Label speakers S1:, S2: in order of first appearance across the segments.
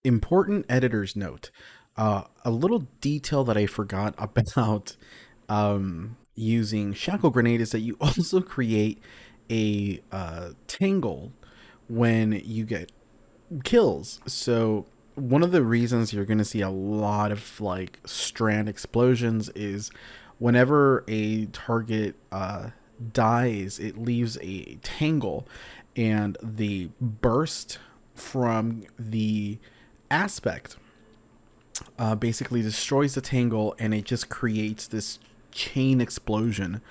S1: Important editor's note. A little detail that I forgot about using Shackle Grenade is that you also create a Tangle when you get kills. So one of the reasons you're going to see a lot of like Strand explosions is whenever a target dies, it leaves a Tangle, and the burst from the aspect basically destroys the Tangle, and it just creates this chain explosion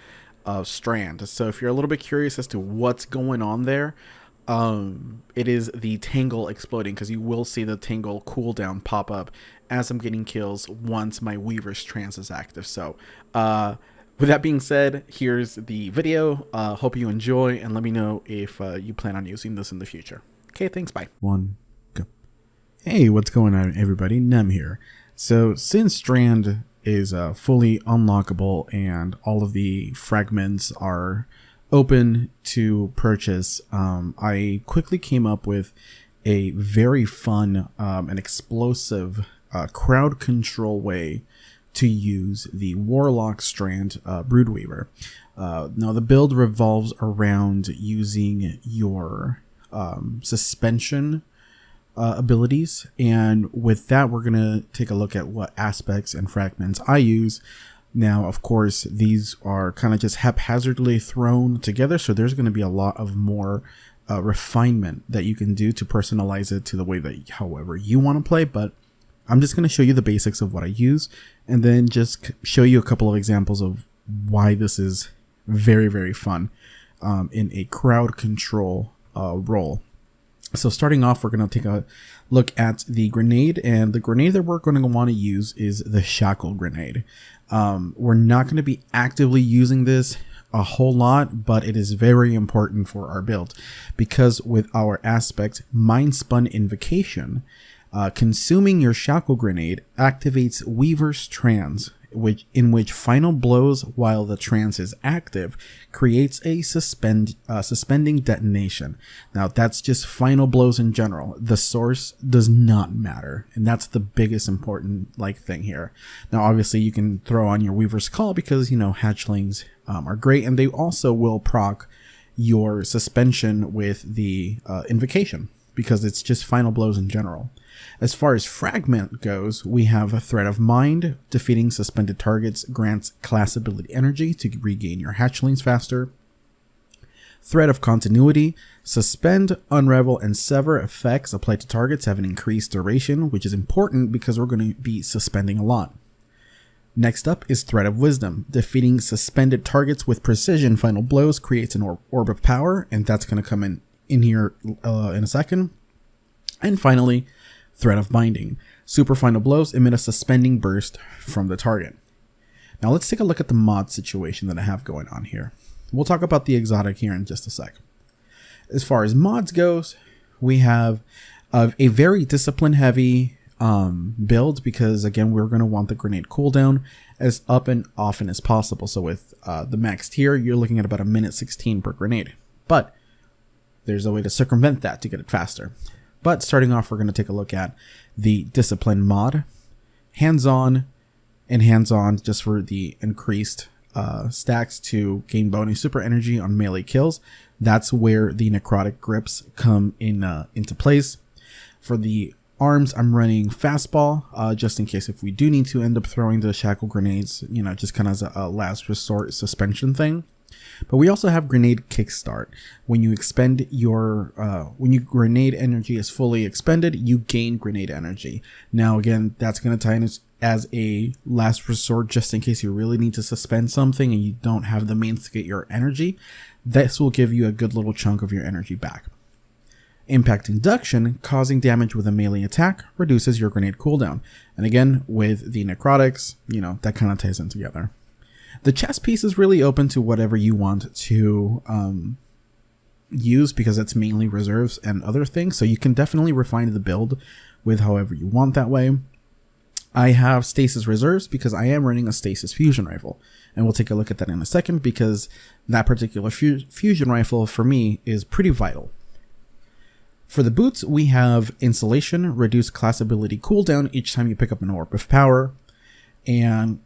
S1: of Strand. So if you're a little bit curious as to what's going on there, it is the Tangle exploding, because you will see the Tangle cooldown pop up as I'm getting kills once my Weaver's trance is active. So with that being said, here's the video. Hope you enjoy, and let me know if you plan on using this in the future. Okay, thanks, bye.
S2: One, go. Hey, what's going on, everybody? Nem here. So since Strand is fully unlockable and all of the fragments are open to purchase, I quickly came up with a very fun and explosive crowd control way to use the Warlock Strand Broodweaver. Now the build revolves around using your suspension abilities, and with that we're gonna take a look at what aspects and fragments I use. Now of course these are kind of just haphazardly thrown together, so there's going to be a lot of more refinement that you can do to personalize it to the way that however you want to play, but I'm just going to show you the basics of what I use and then just show you a couple of examples of why this is very, very fun in a crowd control role. So starting off, we're going to take a look at the grenade, and the grenade that we're going to want to use is the Shackle Grenade. We're not going to be actively using this a whole lot, but it is very important for our build because with our aspect Mind Spun Invocation, consuming your Shackle Grenade activates Weaver's Trance, in which final blows while the trance is active creates a suspending detonation. Now that's just final blows in general. The source does not matter, and that's the biggest important thing here. Now obviously you can throw on your Weaver's Call because hatchlings are great, and they also will proc your suspension with the invocation because it's just final blows in general. As far as fragment goes, we have a Thread of Mind. Defeating suspended targets grants class ability energy to regain your hatchlings faster. Thread of Continuity. Suspend, Unravel, and Sever effects applied to targets have an increased duration, which is important because we're going to be suspending a lot. Next up is Thread of Wisdom. Defeating suspended targets with precision final blows creates an orb of power, and that's going to come in here in a second. And finally, Thread of Binding. Super final blows emit a suspending burst from the target. Now let's take a look at the mod situation that I have going on here. We'll talk about the exotic here in just a sec. As far as mods goes, we have a very discipline heavy build because again we're going to want the grenade cooldown as up and often as possible. So with the maxed here, you're looking at about a minute 16 per grenade, but there's a way to circumvent that to get it faster. But starting off, we're going to take a look at the discipline mod, hands-on, and hands-on just for the increased stacks to gain bonus super energy on melee kills. That's where the necrotic grips come into place. For the arms, I'm running fastball just in case if we do need to end up throwing the Shackle Grenades, just kind of as a last resort suspension thing. But we also have grenade kickstart. When you expend your grenade energy is fully expended, you gain grenade energy. Now again, that's going to tie in as a last resort just in case you really need to suspend something and you don't have the means to get your energy. This will give you a good little chunk of your energy back. Impact Induction, causing damage with a melee attack, reduces your grenade cooldown. And again, with the necrotics, that kind of ties in together. The chess piece is really open to whatever you want to use because it's mainly reserves and other things. So you can definitely refine the build with however you want that way. I have stasis reserves because I am running a stasis fusion rifle, and we'll take a look at that in a second because that particular fusion rifle for me is pretty vital. For the boots, we have Insulation, reduce class ability cooldown each time you pick up an orb of power, and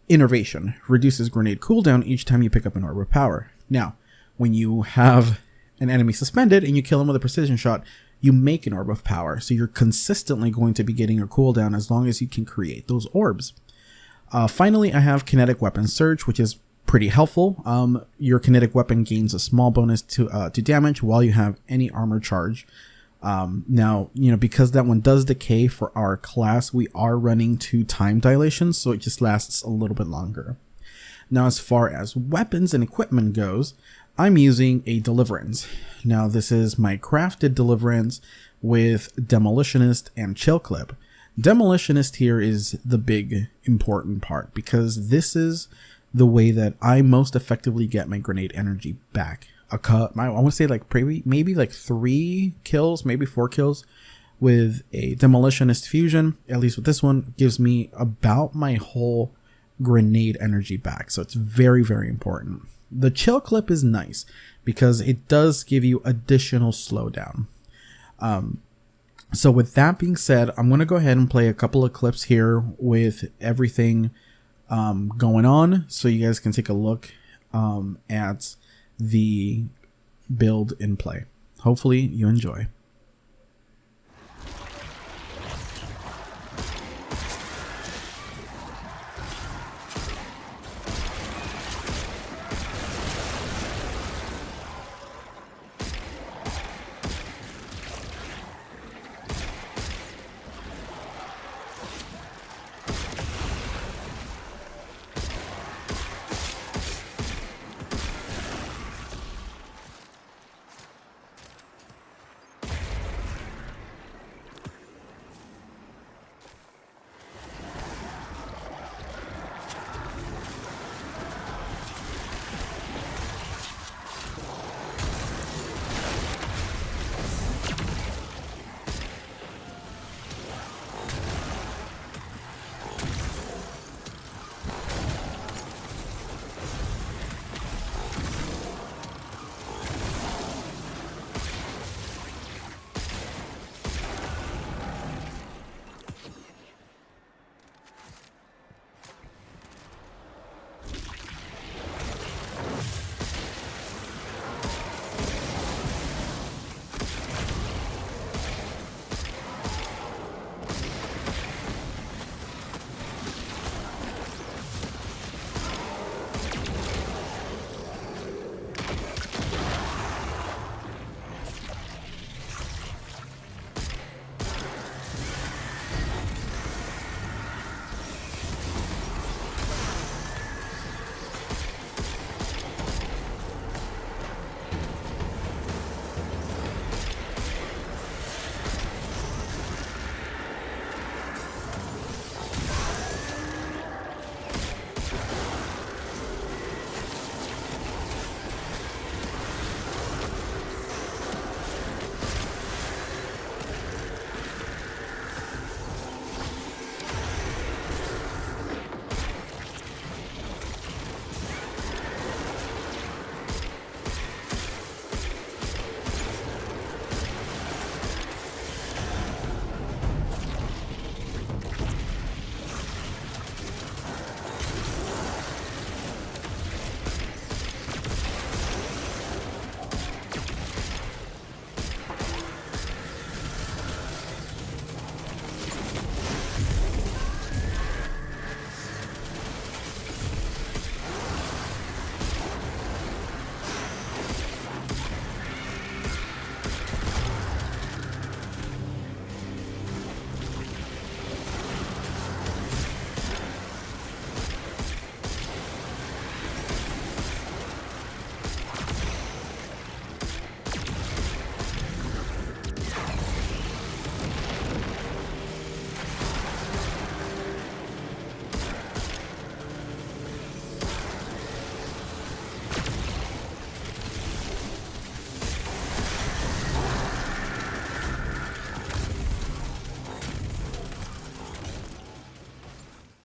S2: Innervation, reduces grenade cooldown each time you pick up an orb of power. Now, when you have an enemy suspended and you kill him with a precision shot, you make an orb of power, so you're consistently going to be getting a cooldown as long as you can create those orbs. Finally, I have Kinetic Weapon Surge, which is pretty helpful. Your kinetic weapon gains a small bonus to damage while you have any armor charge. Now, because that one does decay for our class, we are running 2 time dilations, so it just lasts a little bit longer. Now, as far as weapons and equipment goes, I'm using a Deliverance. Now, this is my crafted Deliverance with Demolitionist and Chill Clip. Demolitionist here is the big important part, because this is the way that I most effectively get my grenade energy back. I want to say like maybe like 3 kills, maybe 4 kills with a Demolitionist fusion, at least with this one, gives me about my whole grenade energy back. So it's very, very important. The Chill Clip is nice because it does give you additional slowdown. So with that being said, I'm going to go ahead and play a couple of clips here with everything going on, so you guys can take a look at the build in play. Hopefully you enjoy.